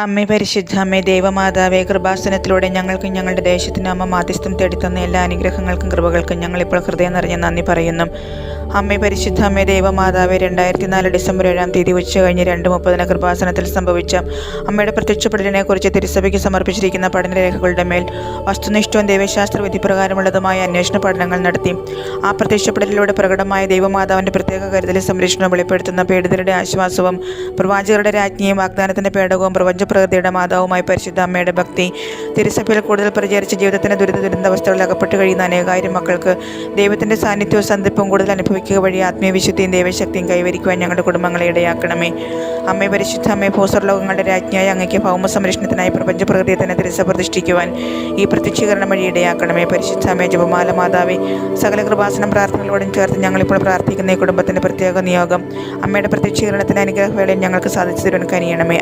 അമ്മേ പരിശുദ്ധ അമ്മേ ദൈവമാതാവേ, കൃപാസനത്തിലൂടെ ഞങ്ങൾക്കും ഞങ്ങളുടെ ദേശത്തിനും അമ്മ മാധ്യസ്ഥം തേടിത്തന്ന എല്ലാ അനുഗ്രഹങ്ങൾക്കും കൃപകൾക്കും ഞങ്ങളിപ്പോൾ ഹൃദയം നിറഞ്ഞ നന്ദി പറയുന്നു. അമ്മേ പരിശുദ്ധ അമ്മേ ദൈവമാതാവേ, 2004 ഡിസംബർ 7 തീയതി ഉച്ച കഴിഞ്ഞ് 2:30 കൃപാസനത്തിൽ സംഭവിച്ച അമ്മയുടെ പ്രത്യക്ഷപ്പെടലിനെ കുറിച്ച് തിരുസഭയ്ക്ക് സമർപ്പിച്ചിരിക്കുന്ന പഠനരേഖകളുടെ മേൽ വസ്തുനിഷ്ഠവും ദൈവശാസ്ത്ര വിധിപ്രകാരമുള്ളതുമായ അന്വേഷണ പഠനങ്ങൾ നടത്തി. ആ പ്രത്യക്ഷപ്പെടലിലൂടെ പ്രകടമായ ദൈവമാതാവിൻ്റെ പ്രത്യേക കരുതലും സംരക്ഷണവും വെളിപ്പെടുത്തുന്ന പീഡിതരുടെ ആശ്വാസവും പ്രവാചകരുടെ രാജ്ഞിയും വാഗ്ദാനത്തിൻ്റെ പേടകവും പ്രപഞ്ചപ്രകൃതിയുടെ മാതാവുമായി പരിശുദ്ധ അമ്മയുടെ ഭക്തി തിരുസഭയിൽ കൂടുതൽ പ്രചരിച്ച് ജീവിതത്തിൻ്റെ ദുരിതാവസ്ഥകളിൽ അകപ്പെട്ട് കഴിയുന്ന അനേകായിരം മക്കൾക്ക് ദൈവത്തിൻ്റെ സാന്നിധ്യവും സന്ധിപ്പും കൂടുതൽ അനുഭവിക്കുക വഴി ആത്മീയവിശുദ്ധിയും ദൈവശക്തിയും കൈവരിക്കുവാൻ ഞങ്ങളുടെ കുടുംബങ്ങളെ ഇടയാക്കണമേ. അമ്മേ പരിശുദ്ധ അമ്മേ, ഭൂസ്വർലോകങ്ങളുടെ രാജ്ഞിയായ അങ്ങയ്ക്ക് ഭൗമ സംരക്ഷണത്തിനായി പ്രപഞ്ചപ്രകൃതിയെ തന്നെ തിരുസഭ പ്രതിഷ്ഠിക്കുവാൻ ഈ പ്രത്യക്ഷീകരണം വഴി ഇടയാക്കണമേ. പരിശുദ്ധ അമ്മേ, ജപമാല മാതാവേ, സകല കൃപാസനം പ്രാർത്ഥനകളോടും ചേർത്ത് ഞങ്ങളിപ്പോൾ പ്രാർത്ഥിക്കുന്ന ഈ കുടുംബത്തിൻ്റെ പ്രത്യേക നിയോഗം അമ്മയുടെ പ്രത്യക്ഷീകരണത്തിന് അനുഗ്രഹവേളയിൽ ഞങ്ങൾക്ക് സാധിച്ചു തരുവാൻ കനിയണമേ.